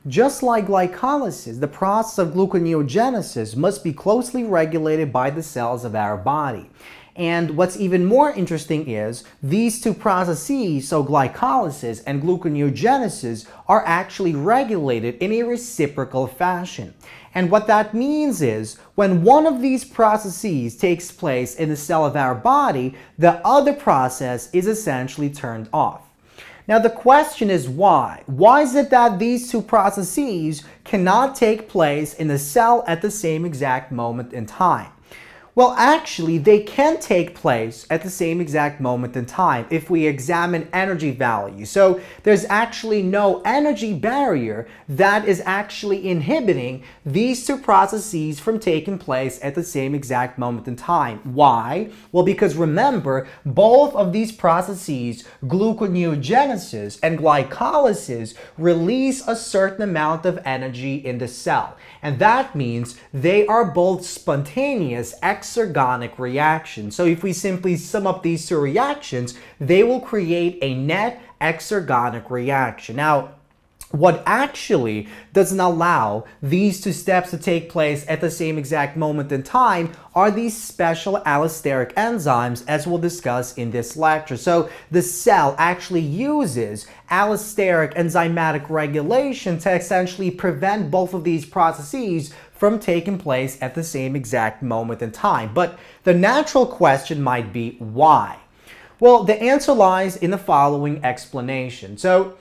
Just like glycolysis, the process of gluconeogenesis must be closely regulated by the cells of our body. And what's even more interesting is these two processes, so glycolysis and gluconeogenesis, are actually regulated in a reciprocal fashion. And what that means is when one of these processes takes place in the cell of our body, the other process is essentially turned off. Now the question is why? Why is it that these two processes cannot take place in the cell at the same exact moment in time? Well, actually, they can take place at the same exact moment in time if we examine energy value. So there's actually no energy barrier that is actually inhibiting these two processes from taking place at the same exact moment in time. Why? Well, because remember, both of these processes, gluconeogenesis and glycolysis, release a certain amount of energy in the cell. And that means they are both spontaneous exergonic reactions. So if we simply sum up these two reactions, they will create a net exergonic reaction. Now, what actually doesn't allow these two steps to take place at the same exact moment in time are these special allosteric enzymes, as we'll discuss in this lecture. So the cell actually uses allosteric enzymatic regulation to essentially prevent both of these processes from taking place at the same exact moment in time. But the natural question might be, why? Well, the answer lies in the following explanation. So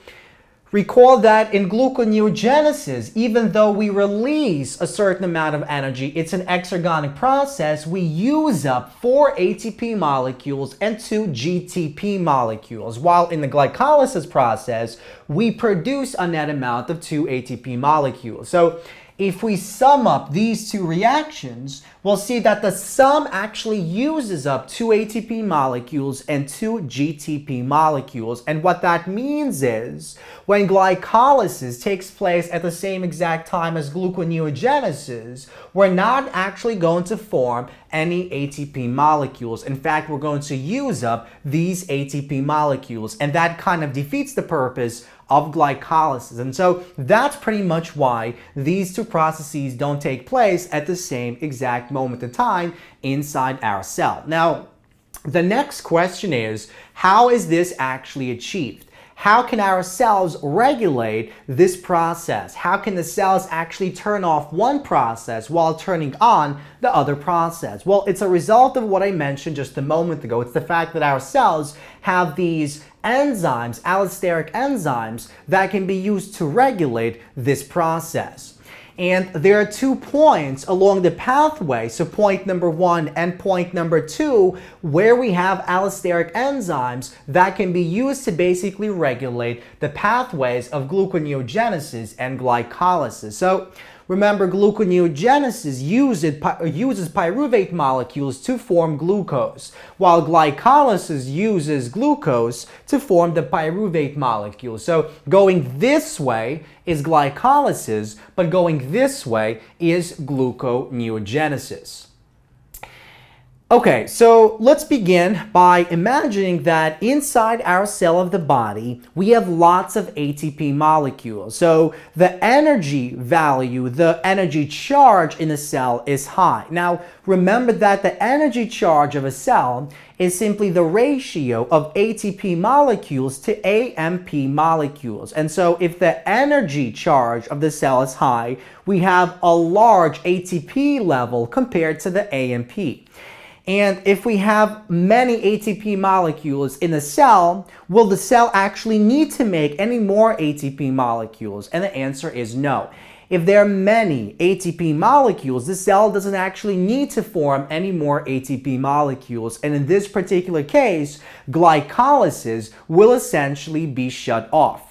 recall that in gluconeogenesis, even though we release a certain amount of energy, it's an exergonic process, we use up 4 ATP molecules and 2 GTP molecules, while in the glycolysis process, we produce a net amount of 2 ATP molecules. So if we sum up these two reactions, we'll see that the sum actually uses up 2 ATP molecules and 2 GTP molecules. And what that means is when glycolysis takes place at the same exact time as gluconeogenesis, we're not actually going to form any ATP molecules. In fact, we're going to use up these ATP molecules, and that kind of defeats the purpose of glycolysis. And so that's pretty much why these two processes don't take place at the same exact moment in time inside our cell. Now, the next question is, how is this actually achieved? How can our cells regulate this process? How can the cells actually turn off one process while turning on the other process? Well, it's a result of what I mentioned just a moment ago. It's the fact that our cells have these enzymes, allosteric enzymes, that can be used to regulate this process. And there are 2 points along the pathway, so point number 1 and point number 2, where we have allosteric enzymes that can be used to basically regulate the pathways of gluconeogenesis and glycolysis. So remember, gluconeogenesis uses pyruvate molecules to form glucose, while glycolysis uses glucose to form the pyruvate molecule. So going this way is glycolysis, but going this way is gluconeogenesis. Okay, so let's begin by imagining that inside our cell of the body, we have lots of ATP molecules. So the energy value, the energy charge in the cell is high. Now, remember that the energy charge of a cell is simply the ratio of ATP molecules to AMP molecules. And so if the energy charge of the cell is high, we have a large ATP level compared to the AMP. And if we have many ATP molecules in the cell, will the cell actually need to make any more ATP molecules? And the answer is no. If there are many ATP molecules, the cell doesn't actually need to form any more ATP molecules. And in this particular case, glycolysis will essentially be shut off.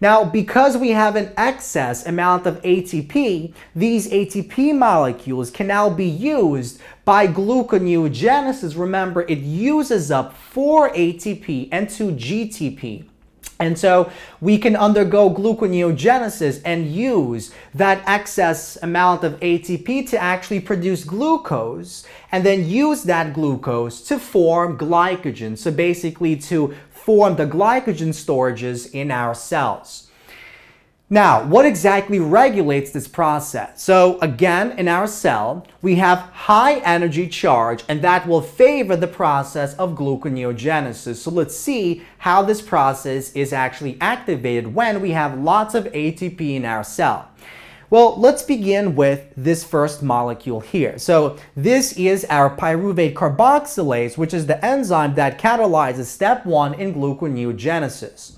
Now, because we have an excess amount of ATP, these ATP molecules can now be used by gluconeogenesis. Remember, it uses up 4 ATP and 2 GTP. And so we can undergo gluconeogenesis and use that excess amount of ATP to actually produce glucose, and then use that glucose to form glycogen. So basically to form the glycogen storages in our cells. Now, what exactly regulates this process? So again, in our cell, we have high energy charge, and that will favor the process of gluconeogenesis. So let's see how this process is actually activated when we have lots of ATP in our cell. Well, let's begin with this first molecule here. So this is our pyruvate carboxylase, which is the enzyme that catalyzes step 1 in gluconeogenesis.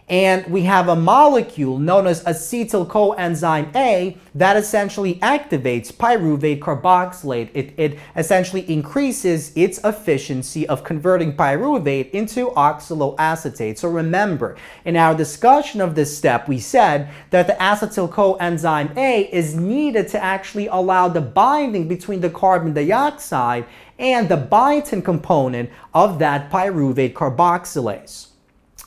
And we have a molecule known as acetyl coenzyme A that essentially activates pyruvate carboxylate. It essentially increases its efficiency of converting pyruvate into oxaloacetate. So remember, in our discussion of this step, we said that the acetyl coenzyme A is needed to actually allow the binding between the carbon dioxide and the biotin component of that pyruvate carboxylase.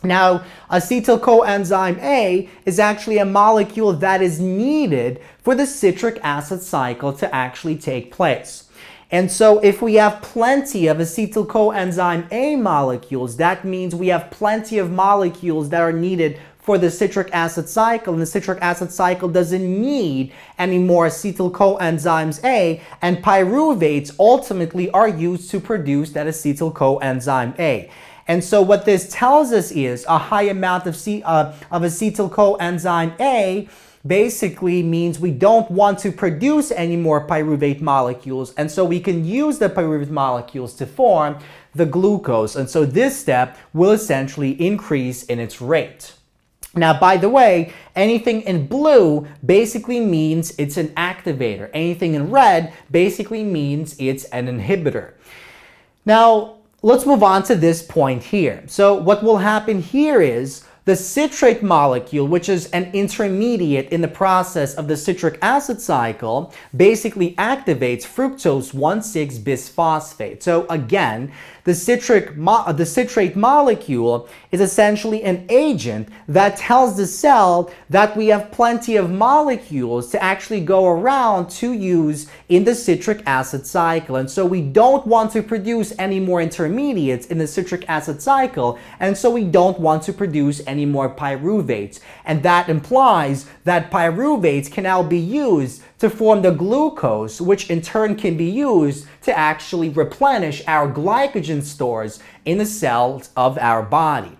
Now, acetyl coenzyme A is actually a molecule that is needed for the citric acid cycle to actually take place. And so if we have plenty of acetyl coenzyme A molecules, that means we have plenty of molecules that are needed for the citric acid cycle, and the citric acid cycle doesn't need any more acetyl coenzymes A, and pyruvates ultimately are used to produce that acetyl coenzyme A. And so what this tells us is a high amount of acetyl coenzyme A basically means we don't want to produce any more pyruvate molecules, and so we can use the pyruvate molecules to form the glucose. And so this step will essentially increase in its rate. Now, by the way, anything in blue basically means it's an activator. Anything in red basically means it's an inhibitor. Now, let's move on to this point here. So what will happen here is the citrate molecule, which is an intermediate in the process of the citric acid cycle, basically activates fructose 1,6-bisphosphate. So again, the citrate molecule is essentially an agent that tells the cell that we have plenty of molecules to actually go around to use in the citric acid cycle. And so we don't want to produce any more intermediates in the citric acid cycle, and so we don't want to produce any more pyruvates. And that implies that pyruvates can now be used to form the glucose, which in turn can be used to actually replenish our glycogen stores in the cells of our body.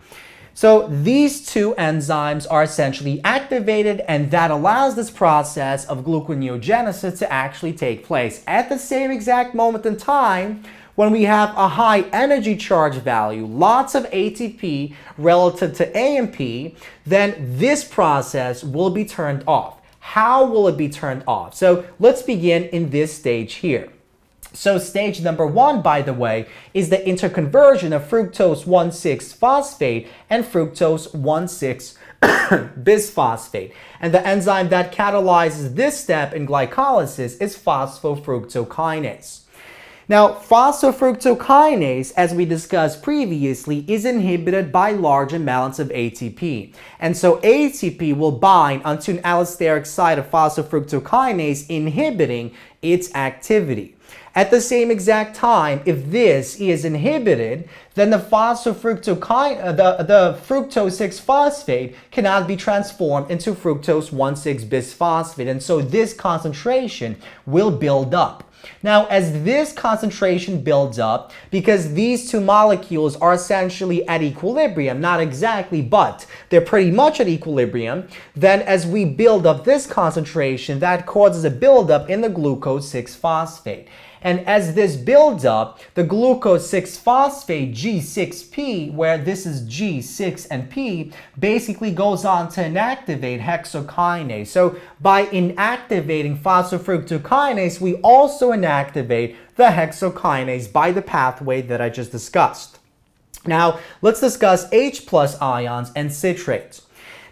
So these two enzymes are essentially activated, and that allows this process of gluconeogenesis to actually take place. At the same exact moment in time, when we have a high energy charge value, lots of ATP relative to AMP, then this process will be turned off. How will it be turned off? So let's begin in this stage here. So stage number 1, by the way, is the interconversion of fructose 1,6-phosphate and fructose 1,6-bisphosphate. And the enzyme that catalyzes this step in glycolysis is phosphofructokinase. Now, phosphofructokinase, as we discussed previously, is inhibited by large amounts of ATP. And so ATP will bind onto an allosteric site of phosphofructokinase, inhibiting its activity. At the same exact time, if this is inhibited, then the fructose 6-phosphate cannot be transformed into fructose 1,6-bisphosphate. And so this concentration will build up. Now, as this concentration builds up, because these two molecules are essentially at equilibrium, not exactly, but they're pretty much at equilibrium, then as we build up this concentration, that causes a buildup in the glucose 6-phosphate. And as this builds up, the glucose 6-phosphate G6P, where this is G6 and P, basically goes on to inactivate hexokinase. So by inactivating phosphofructokinase, we also inactivate the hexokinase by the pathway that I just discussed. Now, let's discuss H+ ions and citrates.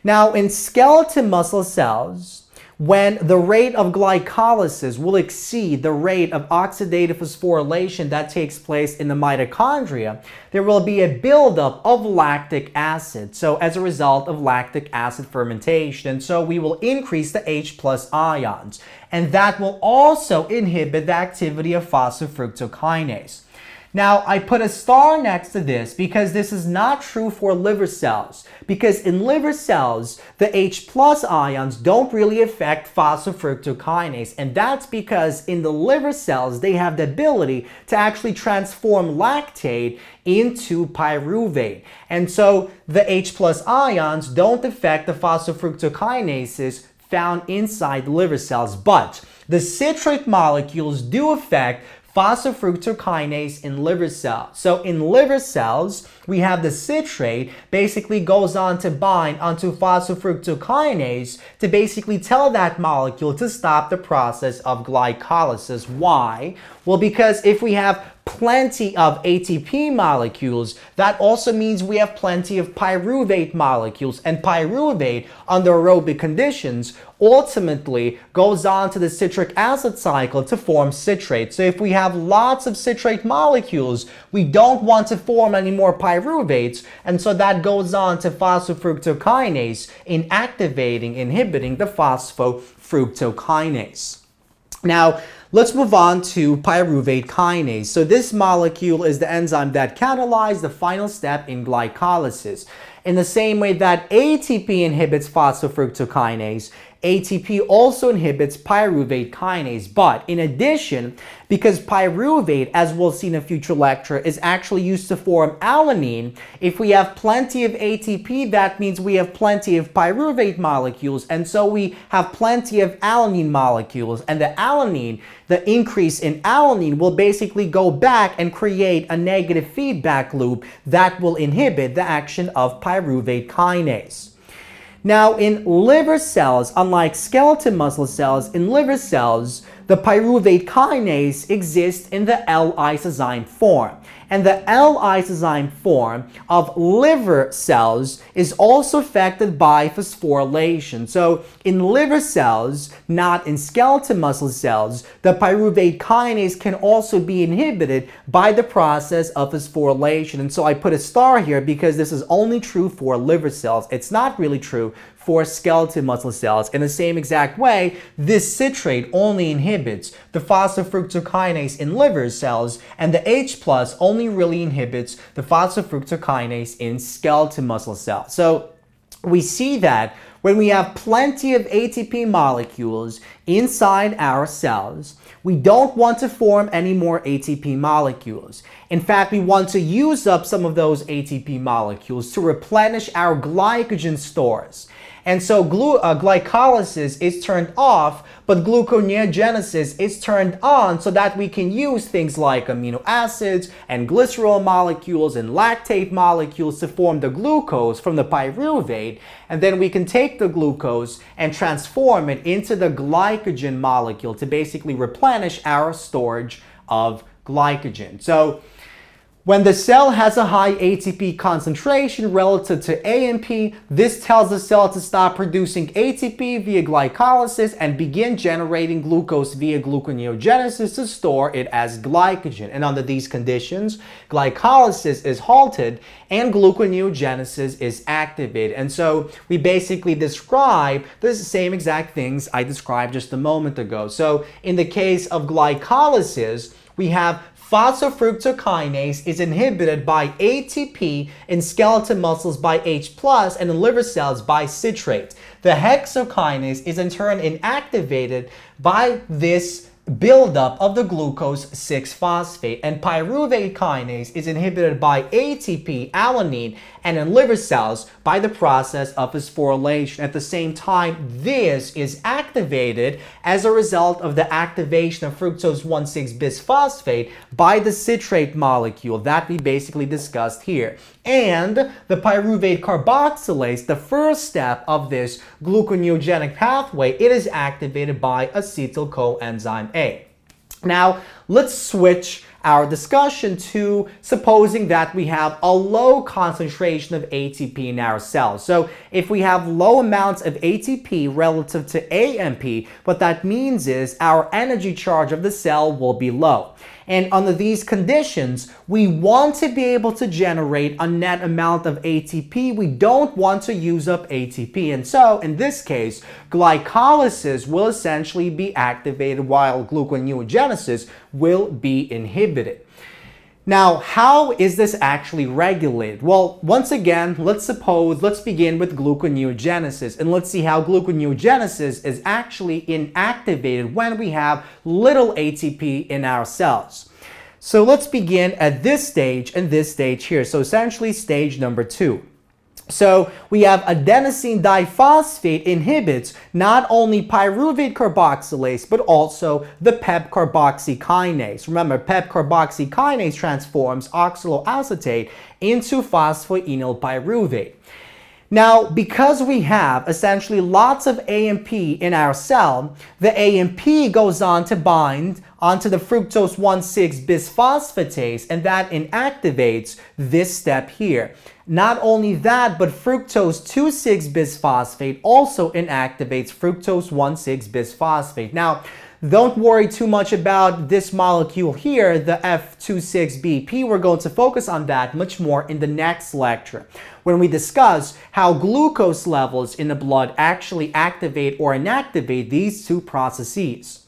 Now, in skeletal muscle cells, when the rate of glycolysis will exceed the rate of oxidative phosphorylation that takes place in the mitochondria, there will be a buildup of lactic acid. So as a result of lactic acid fermentation, and so we will increase the H+ ions, and that will also inhibit the activity of phosphofructokinase. Now, I put a star next to this because this is not true for liver cells. Because in liver cells, the H+ ions don't really affect phosphofructokinase. And that's because in the liver cells, they have the ability to actually transform lactate into pyruvate. And so the H+ ions don't affect the phosphofructokinases found inside liver cells. But the citrate molecules do affect phosphofructokinase in liver cells. So in liver cells, we have the citrate basically goes on to bind onto phosphofructokinase to basically tell that molecule to stop the process of glycolysis. Why? Well, because if we have plenty of ATP molecules, that also means we have plenty of pyruvate molecules, and pyruvate under aerobic conditions ultimately goes on to the citric acid cycle to form citrate. So if we have lots of citrate molecules, we don't want to form any more pyruvates, and so that goes on to phosphofructokinase inhibiting the phosphofructokinase. Now, let's move on to pyruvate kinase. So this molecule is the enzyme that catalyzes the final step in glycolysis. In the same way that ATP inhibits phosphofructokinase, ATP also inhibits pyruvate kinase. But in addition, because pyruvate, as we'll see in a future lecture, is actually used to form alanine, if we have plenty of ATP, that means we have plenty of pyruvate molecules, and so we have plenty of alanine molecules. And the alanine, the increase in alanine will basically go back and create a negative feedback loop that will inhibit the action of pyruvate kinase. Now, in liver cells, unlike skeletal muscle cells, in liver cells, the pyruvate kinase exists in the L-isozyme form. And the L-isozyme form of liver cells is also affected by phosphorylation. So in liver cells, not in skeletal muscle cells, the pyruvate kinase can also be inhibited by the process of phosphorylation. And so I put a star here because this is only true for liver cells. It's not really true for skeletal muscle cells. In the same exact way, this citrate only inhibits the phosphofructokinase in liver cells, and the H+ only really inhibits the phosphofructokinase in skeletal muscle cells. So we see that when we have plenty of ATP molecules inside our cells, we don't want to form any more ATP molecules. In fact, we want to use up some of those ATP molecules to replenish our glycogen stores. And so glycolysis is turned off, but gluconeogenesis is turned on so that we can use things like amino acids and glycerol molecules and lactate molecules to form the glucose from the pyruvate. And then we can take the glucose and transform it into the glycogen molecule to basically replenish our storage of glycogen. So when the cell has a high ATP concentration relative to AMP, this tells the cell to stop producing ATP via glycolysis and begin generating glucose via gluconeogenesis to store it as glycogen. And under these conditions, glycolysis is halted and gluconeogenesis is activated. And so we basically describe the same exact things I described just a moment ago. So in the case of glycolysis, we have phosphofructokinase is inhibited by ATP in skeletal muscles by H+, and in liver cells by citrate. The hexokinase is in turn inactivated by this buildup of the glucose 6-phosphate, and pyruvate kinase is inhibited by ATP, alanine, and in liver cells by the process of phosphorylation. At the same time, this is activated as a result of the activation of fructose 1,6-bisphosphate by the citrate molecule that we basically discussed here. And the pyruvate carboxylase, the first step of this gluconeogenic pathway, it is activated by acetyl coenzyme A. Now, let's switch our discussion to supposing that we have a low concentration of ATP in our cells. So if we have low amounts of ATP relative to AMP, what that means is our energy charge of the cell will be low. And under these conditions, we want to be able to generate a net amount of ATP. We don't want to use up ATP. And so, in this case, glycolysis will essentially be activated while gluconeogenesis will be inhibited. Now, how is this actually regulated? Well, once again, let's begin with gluconeogenesis, and let's see how gluconeogenesis is actually inactivated when we have little ATP in our cells. So let's begin at this stage and this stage here. So essentially stage number 2. So we have adenosine diphosphate inhibits not only pyruvate carboxylase, but also the PEP carboxykinase. Remember, PEP carboxykinase transforms oxaloacetate into phosphoenol pyruvate. Now, because we have essentially lots of AMP in our cell, the AMP goes on to bind onto the fructose 1,6-bisphosphatase, and that inactivates this step here. Not only that, but fructose 2,6-bisphosphate also inactivates fructose 1,6-bisphosphate. Now, don't worry too much about this molecule here, the F26BP. We're going to focus on that much more in the next lecture, when we discuss how glucose levels in the blood actually activate or inactivate these two processes.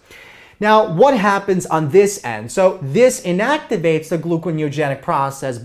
Now, what happens on this end? So this inactivates the gluconeogenic process, but